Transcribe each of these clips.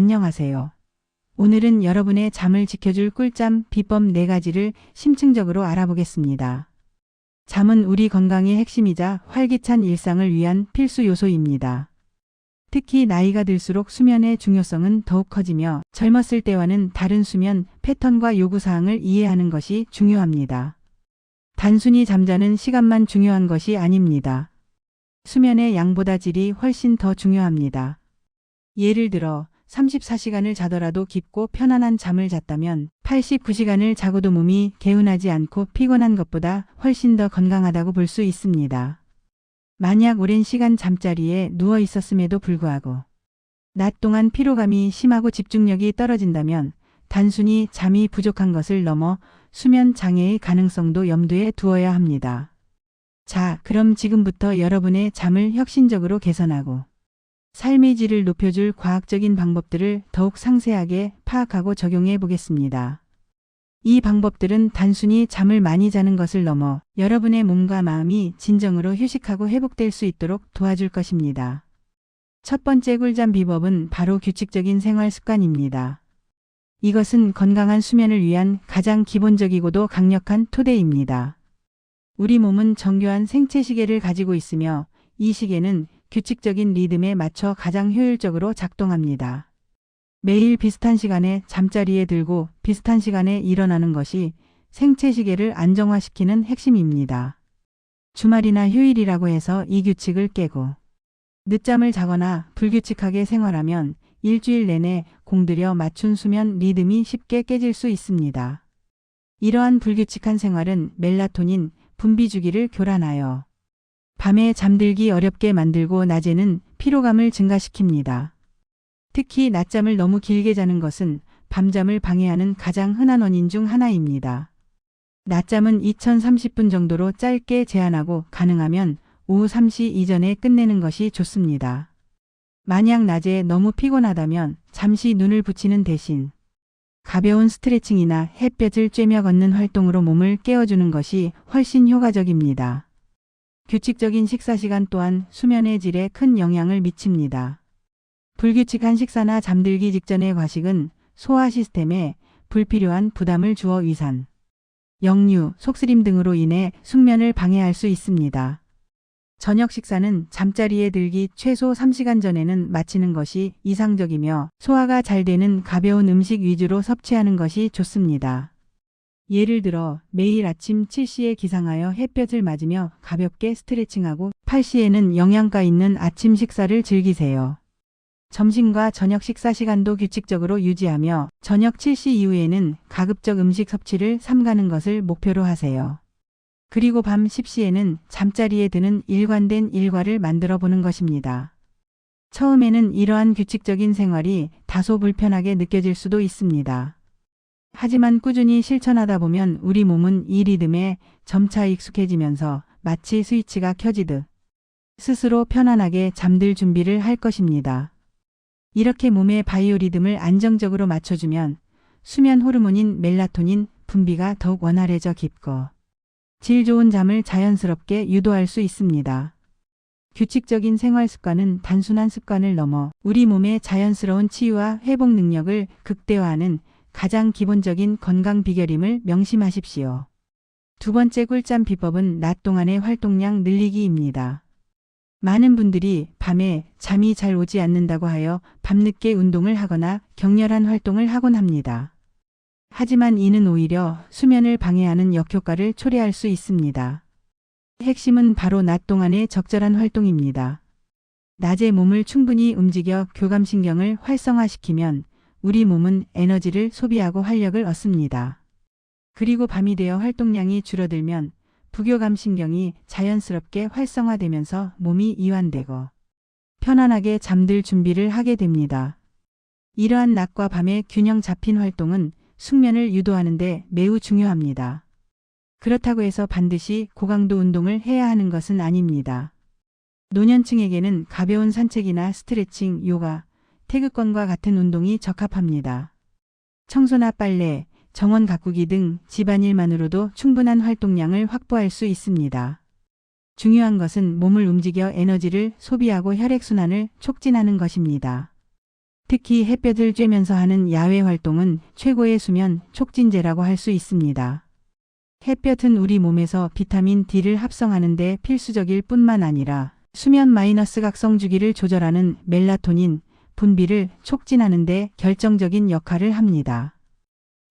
안녕하세요. 오늘은 여러분의 잠을 지켜줄 꿀잠 비법 4가지를 심층적으로 알아보겠습니다. 잠은 우리 건강의 핵심이자 활기찬 일상을 위한 필수 요소입니다. 특히 나이가 들수록 수면의 중요성은 더욱 커지며 젊었을 때와는 다른 수면 패턴과 요구사항을 이해하는 것이 중요합니다. 단순히 잠자는 시간만 중요한 것이 아닙니다. 수면의 양보다 질이 훨씬 더 중요합니다. 예를 들어 34시간을 자더라도 깊고 편안한 잠을 잤다면 89시간을 자고도 몸이 개운하지 않고 피곤한 것보다 훨씬 더 건강하다고 볼 수 있습니다. 만약 오랜 시간 잠자리에 누워 있었음에도 불구하고 낮 동안 피로감이 심하고 집중력이 떨어진다면 단순히 잠이 부족한 것을 넘어 수면 장애의 가능성도 염두에 두어야 합니다. 자, 그럼 지금부터 여러분의 잠을 혁신적으로 개선하고 삶의 질을 높여줄 과학적인 방법들을 더욱 상세하게 파악하고 적용해 보겠습니다. 이 방법들은 단순히 잠을 많이 자는 것을 넘어 여러분의 몸과 마음이 진정으로 휴식하고 회복될 수 있도록 도와줄 것입니다. 첫 번째 꿀잠 비법은 바로 규칙적인 생활 습관입니다. 이것은 건강한 수면을 위한 가장 기본적이고도 강력한 토대입니다. 우리 몸은 정교한 생체 시계를 가지고 있으며 이 시계는 규칙적인 리듬에 맞춰 가장 효율적으로 작동합니다. 매일 비슷한 시간에 잠자리에 들고 비슷한 시간에 일어나는 것이 생체 시계를 안정화시키는 핵심입니다. 주말이나 휴일이라고 해서 이 규칙을 깨고 늦잠을 자거나 불규칙하게 생활하면 일주일 내내 공들여 맞춘 수면 리듬이 쉽게 깨질 수 있습니다. 이러한 불규칙한 생활은 멜라토닌 분비 주기를 교란하여 밤에 잠들기 어렵게 만들고 낮에는 피로감을 증가시킵니다. 특히 낮잠을 너무 길게 자는 것은 밤잠을 방해하는 가장 흔한 원인 중 하나입니다. 낮잠은 2030분 정도로 짧게 제한하고 가능하면 오후 3시 이전에 끝내는 것이 좋습니다. 만약 낮에 너무 피곤하다면 잠시 눈을 붙이는 대신 가벼운 스트레칭이나 햇볕을 쬐며 걷는 활동으로 몸을 깨워주는 것이 훨씬 효과적입니다. 규칙적인 식사 시간 또한 수면의 질에 큰 영향을 미칩니다. 불규칙한 식사나 잠들기 직전의 과식은 소화 시스템에 불필요한 부담을 주어 위산, 역류, 속쓰림 등으로 인해 숙면을 방해할 수 있습니다. 저녁 식사는 잠자리에 들기 최소 3시간 전에는 마치는 것이 이상적이며 소화가 잘 되는 가벼운 음식 위주로 섭취하는 것이 좋습니다. 예를 들어 매일 아침 7시에 기상하여 햇볕을 맞으며 가볍게 스트레칭하고 8시에는 영양가 있는 아침 식사를 즐기세요. 점심과 저녁 식사 시간도 규칙적으로 유지하며 저녁 7시 이후에는 가급적 음식 섭취를 삼가는 것을 목표로 하세요. 그리고 밤 10시에는 잠자리에 드는 일관된 일과를 만들어 보는 것입니다. 처음에는 이러한 규칙적인 생활이 다소 불편하게 느껴질 수도 있습니다. 하지만 꾸준히 실천하다 보면 우리 몸은 이 리듬에 점차 익숙해지면서 마치 스위치가 켜지듯 스스로 편안하게 잠들 준비를 할 것입니다. 이렇게 몸의 바이오 리듬을 안정적으로 맞춰주면 수면 호르몬인 멜라토닌 분비가 더욱 원활해져 깊고 질 좋은 잠을 자연스럽게 유도할 수 있습니다. 규칙적인 생활 습관은 단순한 습관을 넘어 우리 몸의 자연스러운 치유와 회복 능력을 극대화하는 가장 기본적인 건강 비결임을 명심하십시오. 두 번째 꿀잠 비법은 낮 동안의 활동량 늘리기입니다. 많은 분들이 밤에 잠이 잘 오지 않는다고 하여 밤늦게 운동을 하거나 격렬한 활동을 하곤 합니다. 하지만 이는 오히려 수면을 방해하는 역효과를 초래할 수 있습니다. 핵심은 바로 낮 동안의 적절한 활동입니다. 낮에 몸을 충분히 움직여 교감신경을 활성화시키면 우리 몸은 에너지를 소비하고 활력을 얻습니다. 그리고 밤이 되어 활동량이 줄어들면 부교감신경이 자연스럽게 활성화되면서 몸이 이완되고 편안하게 잠들 준비를 하게 됩니다. 이러한 낮과 밤의 균형 잡힌 활동은 숙면을 유도하는 데 매우 중요합니다. 그렇다고 해서 반드시 고강도 운동을 해야 하는 것은 아닙니다. 노년층에게는 가벼운 산책이나 스트레칭, 요가, 태극권과 같은 운동이 적합합니다. 청소나 빨래, 정원 가꾸기 등 집안일만으로도 충분한 활동량을 확보할 수 있습니다. 중요한 것은 몸을 움직여 에너지를 소비하고 혈액순환을 촉진하는 것입니다. 특히 햇볕을 쬐면서 하는 야외 활동은 최고의 수면 촉진제라고 할 수 있습니다. 햇볕은 우리 몸에서 비타민 D를 합성하는 데 필수적일 뿐만 아니라 수면 마이너스 각성 주기를 조절하는 멜라토닌 분비를 촉진하는 데 결정적인 역할을 합니다.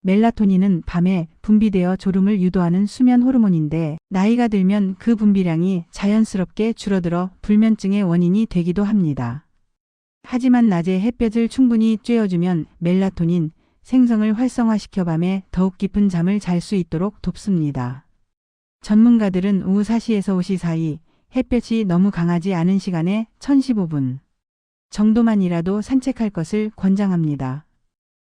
멜라토닌은 밤에 분비되어 졸음을 유도하는 수면 호르몬인데 나이가 들면 그 분비량이 자연스럽게 줄어들어 불면증의 원인이 되기도 합니다. 하지만 낮에 햇볕을 충분히 쬐어주면 멜라토닌 생성을 활성화시켜 밤에 더욱 깊은 잠을 잘 수 있도록 돕습니다. 전문가들은 오후 4시에서 5시 사이 햇볕이 너무 강하지 않은 시간에 1015분 정도만이라도 산책할 것을 권장합니다.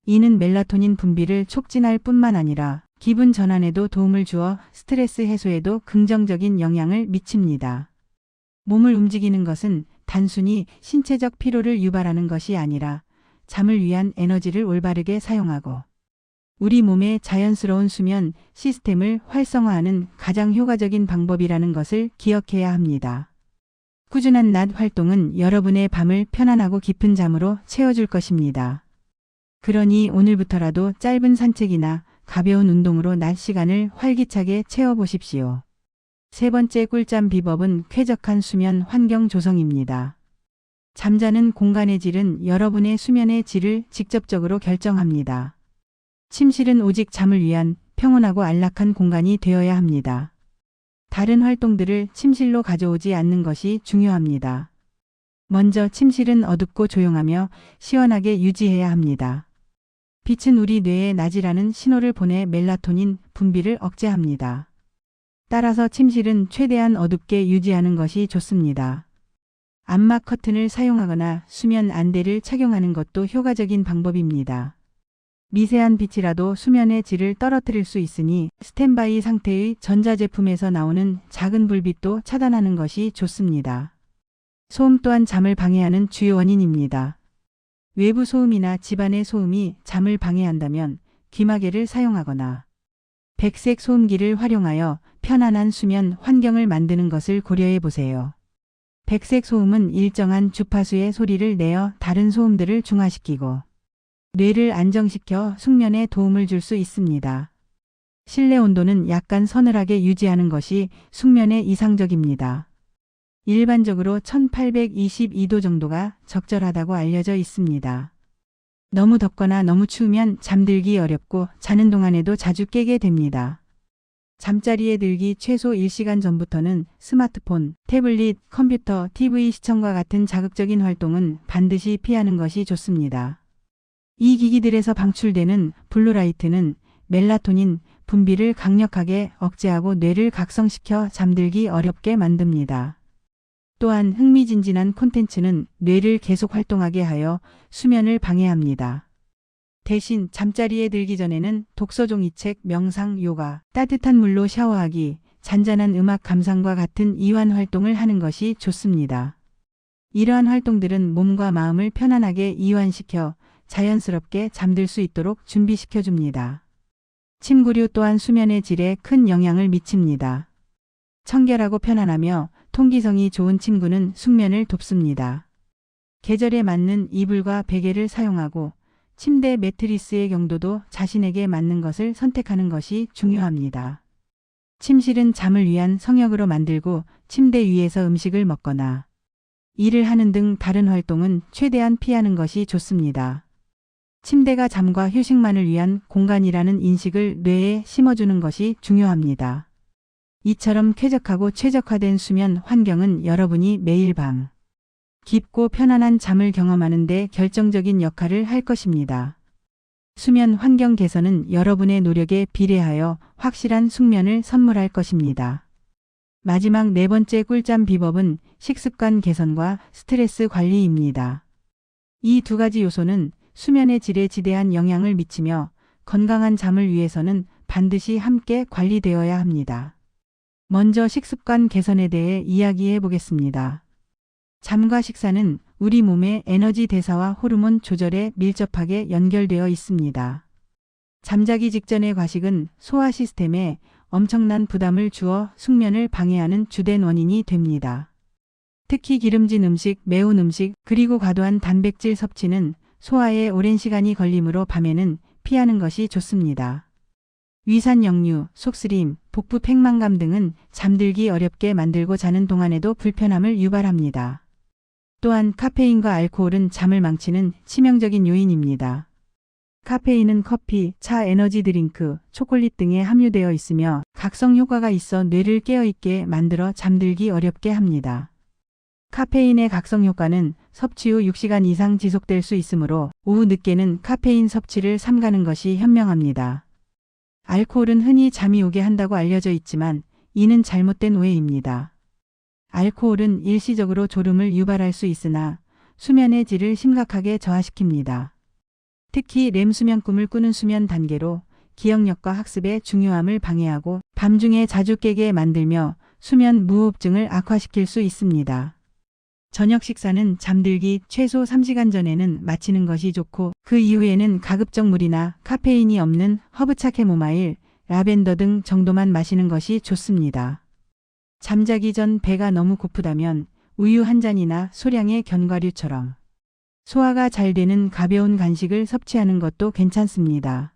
이는 멜라토닌 분비를 촉진할 뿐만 아니라 기분 전환에도 도움을 주어 스트레스 해소에도 긍정적인 영향을 미칩니다. 몸을 움직이는 것은 단순히 신체적 피로를 유발하는 것이 아니라 잠을 위한 에너지를 올바르게 사용하고 우리 몸의 자연스러운 수면 시스템을 활성화하는 가장 효과적인 방법이라는 것을 기억해야 합니다. 꾸준한 낮 활동은 여러분의 밤을 편안하고 깊은 잠으로 채워줄 것입니다. 그러니 오늘부터라도 짧은 산책이나 가벼운 운동으로 낮 시간을 활기차게 채워보십시오. 세 번째 꿀잠 비법은 쾌적한 수면 환경 조성입니다. 잠자는 공간의 질은 여러분의 수면의 질을 직접적으로 결정합니다. 침실은 오직 잠을 위한 평온하고 안락한 공간이 되어야 합니다. 다른 활동들을 침실로 가져오지 않는 것이 중요합니다. 먼저 침실은 어둡고 조용하며 시원하게 유지해야 합니다. 빛은 우리 뇌에 낮이라는 신호를 보내 멜라토닌 분비를 억제합니다. 따라서 침실은 최대한 어둡게 유지하는 것이 좋습니다. 암막 커튼을 사용하거나 수면 안대를 착용하는 것도 효과적인 방법입니다. 미세한 빛이라도 수면의 질을 떨어뜨릴 수 있으니 스탠바이 상태의 전자제품에서 나오는 작은 불빛도 차단하는 것이 좋습니다. 소음 또한 잠을 방해하는 주요 원인입니다. 외부 소음이나 집안의 소음이 잠을 방해한다면 귀마개를 사용하거나 백색 소음기를 활용하여 편안한 수면 환경을 만드는 것을 고려해 보세요. 백색 소음은 일정한 주파수의 소리를 내어 다른 소음들을 중화시키고 뇌를 안정시켜 숙면에 도움을 줄 수 있습니다. 실내 온도는 약간 서늘하게 유지하는 것이 숙면에 이상적입니다. 일반적으로 1822도 정도가 적절하다고 알려져 있습니다. 너무 덥거나 너무 추우면 잠들기 어렵고 자는 동안에도 자주 깨게 됩니다. 잠자리에 들기 최소 1시간 전부터는 스마트폰, 태블릿, 컴퓨터, TV 시청과 같은 자극적인 활동은 반드시 피하는 것이 좋습니다. 이 기기들에서 방출되는 블루라이트는 멜라토닌 분비를 강력하게 억제하고 뇌를 각성시켜 잠들기 어렵게 만듭니다. 또한 흥미진진한 콘텐츠는 뇌를 계속 활동하게 하여 수면을 방해합니다. 대신 잠자리에 들기 전에는 독서 종이책, 명상, 요가, 따뜻한 물로 샤워하기, 잔잔한 음악 감상과 같은 이완 활동을 하는 것이 좋습니다. 이러한 활동들은 몸과 마음을 편안하게 이완시켜 자연스럽게 잠들 수 있도록 준비시켜줍니다. 침구류 또한 수면의 질에 큰 영향을 미칩니다. 청결하고 편안하며 통기성이 좋은 침구는 숙면을 돕습니다. 계절에 맞는 이불과 베개를 사용하고 침대 매트리스의 경도도 자신에게 맞는 것을 선택하는 것이 중요합니다. 침실은 잠을 위한 성역으로 만들고 침대 위에서 음식을 먹거나 일을 하는 등 다른 활동은 최대한 피하는 것이 좋습니다. 침대가 잠과 휴식만을 위한 공간이라는 인식을 뇌에 심어주는 것이 중요합니다. 이처럼 쾌적하고 최적화된 수면 환경은 여러분이 매일 밤 깊고 편안한 잠을 경험하는 데 결정적인 역할을 할 것입니다. 수면 환경 개선은 여러분의 노력에 비례하여 확실한 숙면을 선물할 것입니다. 마지막 네 번째 꿀잠 비법은 식습관 개선과 스트레스 관리입니다. 이 두 가지 요소는 수면의 질에 지대한 영향을 미치며 건강한 잠을 위해서는 반드시 함께 관리되어야 합니다. 먼저 식습관 개선에 대해 이야기해 보겠습니다. 잠과 식사는 우리 몸의 에너지 대사와 호르몬 조절에 밀접하게 연결되어 있습니다. 잠자기 직전의 과식은 소화 시스템에 엄청난 부담을 주어 숙면을 방해하는 주된 원인이 됩니다. 특히 기름진 음식, 매운 음식, 그리고 과도한 단백질 섭취는 소화에 오랜 시간이 걸리므로 밤에는 피하는 것이 좋습니다. 위산 역류, 속쓰림, 복부 팽만감 등은 잠들기 어렵게 만들고 자는 동안에도 불편함을 유발합니다. 또한 카페인과 알코올은 잠을 망치는 치명적인 요인입니다. 카페인은 커피, 차, 에너지 드링크, 초콜릿 등에 함유되어 있으며 각성 효과가 있어 뇌를 깨어있게 만들어 잠들기 어렵게 합니다. 카페인의 각성 효과는 섭취 후 6시간 이상 지속될 수 있으므로 오후 늦게는 카페인 섭취를 삼가는 것이 현명합니다. 알코올은 흔히 잠이 오게 한다고 알려져 있지만 이는 잘못된 오해입니다. 알코올은 일시적으로 졸음을 유발할 수 있으나 수면의 질을 심각하게 저하시킵니다. 특히 렘 수면 꿈을 꾸는 수면 단계로 기억력과 학습의 중요함을 방해하고 밤중에 자주 깨게 만들며 수면 무호흡증을 악화시킬 수 있습니다. 저녁 식사는 잠들기 최소 3시간 전에는 마치는 것이 좋고 그 이후에는 가급적 물이나 카페인이 없는 허브차 캐모마일, 라벤더 등 정도만 마시는 것이 좋습니다. 잠자기 전 배가 너무 고프다면 우유 한 잔이나 소량의 견과류처럼 소화가 잘 되는 가벼운 간식을 섭취하는 것도 괜찮습니다.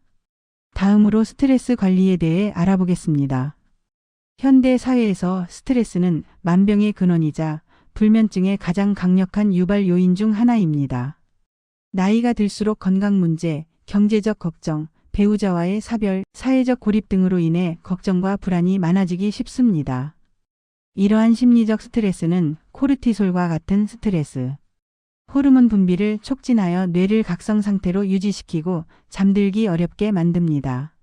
다음으로 스트레스 관리에 대해 알아보겠습니다. 현대 사회에서 스트레스는 만병의 근원이자 불면증의 가장 강력한 유발 요인 중 하나입니다. 나이가 들수록 건강 문제, 경제적 걱정, 배우자와의 사별, 사회적 고립 등으로 인해 걱정과 불안이 많아지기 쉽습니다. 이러한 심리적 스트레스는 코르티솔과 같은 스트레스 호르몬 분비를 촉진하여 뇌를 각성 상태로 유지시키고 잠들기 어렵게 만듭니다.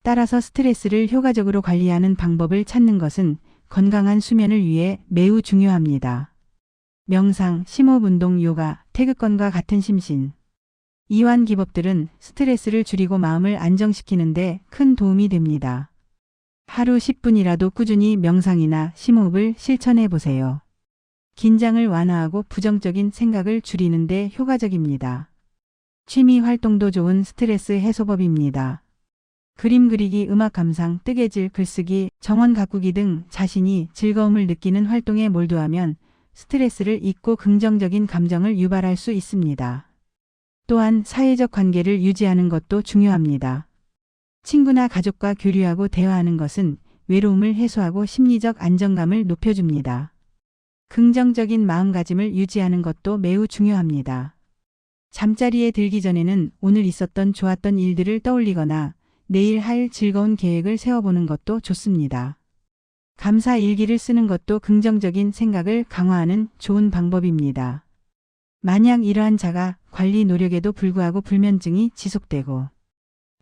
따라서 스트레스를 효과적으로 관리하는 방법을 찾는 것은 건강한 수면을 위해 매우 중요합니다. 명상, 심호흡 운동, 요가, 태극권과 같은 심신, 이완 기법들은 스트레스를 줄이고 마음을 안정시키는 데 큰 도움이 됩니다. 하루 10분이라도 꾸준히 명상이나 심호흡을 실천해 보세요. 긴장을 완화하고 부정적인 생각을 줄이는 데 효과적입니다. 취미 활동도 좋은 스트레스 해소법입니다. 그림 그리기, 음악 감상, 뜨개질, 글쓰기, 정원 가꾸기 등 자신이 즐거움을 느끼는 활동에 몰두하면 스트레스를 잊고 긍정적인 감정을 유발할 수 있습니다. 또한 사회적 관계를 유지하는 것도 중요합니다. 친구나 가족과 교류하고 대화하는 것은 외로움을 해소하고 심리적 안정감을 높여줍니다. 긍정적인 마음가짐을 유지하는 것도 매우 중요합니다. 잠자리에 들기 전에는 오늘 있었던 좋았던 일들을 떠올리거나 내일 할 즐거운 계획을 세워보는 것도 좋습니다. 감사 일기를 쓰는 것도 긍정적인 생각을 강화하는 좋은 방법입니다. 만약 이러한 자가 관리 노력에도 불구하고 불면증이 지속되고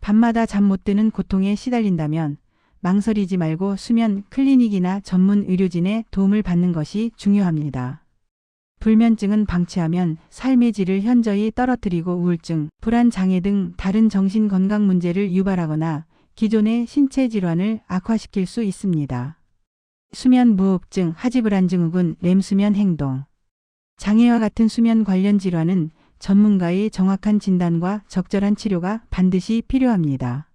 밤마다 잠 못 드는 고통에 시달린다면 망설이지 말고 수면 클리닉이나 전문 의료진의 도움을 받는 것이 중요합니다. 불면증은 방치하면 삶의 질을 현저히 떨어뜨리고 우울증, 불안 장애 등 다른 정신 건강 문제를 유발하거나 기존의 신체 질환을 악화시킬 수 있습니다. 수면 무호흡증, 하지불안 증후군, 렘 수면 행동 장애와 같은 수면 관련 질환은 전문가의 정확한 진단과 적절한 치료가 반드시 필요합니다.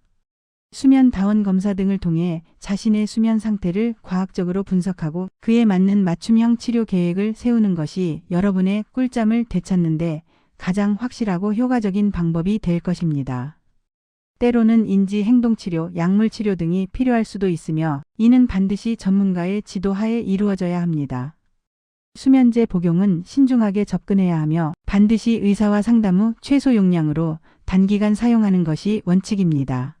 수면 다원 검사 등을 통해 자신의 수면 상태를 과학적으로 분석하고 그에 맞는 맞춤형 치료 계획을 세우는 것이 여러분의 꿀잠을 되찾는 데 가장 확실하고 효과적인 방법이 될 것입니다. 때로는 인지 행동치료, 약물치료 등이 필요할 수도 있으며 이는 반드시 전문가의 지도하에 이루어져야 합니다. 수면제 복용은 신중하게 접근해야 하며 반드시 의사와 상담 후 최소 용량으로 단기간 사용하는 것이 원칙입니다.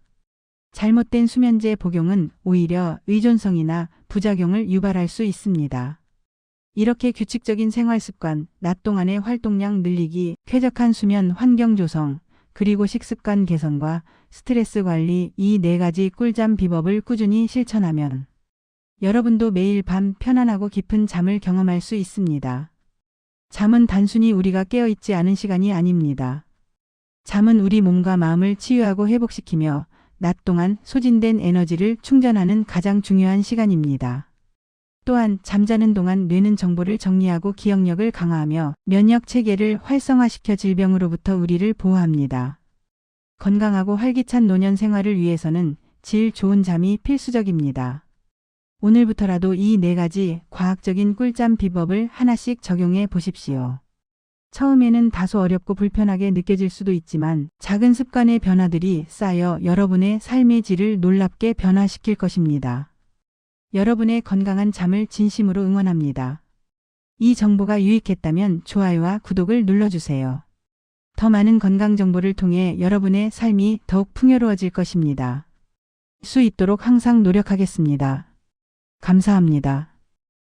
잘못된 수면제 복용은 오히려 의존성이나 부작용을 유발할 수 있습니다. 이렇게 규칙적인 생활습관, 낮 동안의 활동량 늘리기, 쾌적한 수면 환경 조성, 그리고 식습관 개선과 스트레스 관리 이 4가지 꿀잠 비법을 꾸준히 실천하면 여러분도 매일 밤 편안하고 깊은 잠을 경험할 수 있습니다. 잠은 단순히 우리가 깨어있지 않은 시간이 아닙니다. 잠은 우리 몸과 마음을 치유하고 회복시키며 낮 동안 소진된 에너지를 충전하는 가장 중요한 시간입니다. 또한 잠자는 동안 뇌는 정보를 정리하고 기억력을 강화하며 면역 체계를 활성화시켜 질병으로부터 우리를 보호합니다. 건강하고 활기찬 노년 생활을 위해서는 질 좋은 잠이 필수적입니다. 오늘부터라도 이 4가지 과학적인 꿀잠 비법을 하나씩 적용해 보십시오. 처음에는 다소 어렵고 불편하게 느껴질 수도 있지만 작은 습관의 변화들이 쌓여 여러분의 삶의 질을 놀랍게 변화시킬 것입니다. 여러분의 건강한 잠을 진심으로 응원합니다. 이 정보가 유익했다면 좋아요와 구독을 눌러주세요. 더 많은 건강 정보를 통해 여러분의 삶이 더욱 풍요로워질 것입니다. 수 있도록 항상 노력하겠습니다. 감사합니다.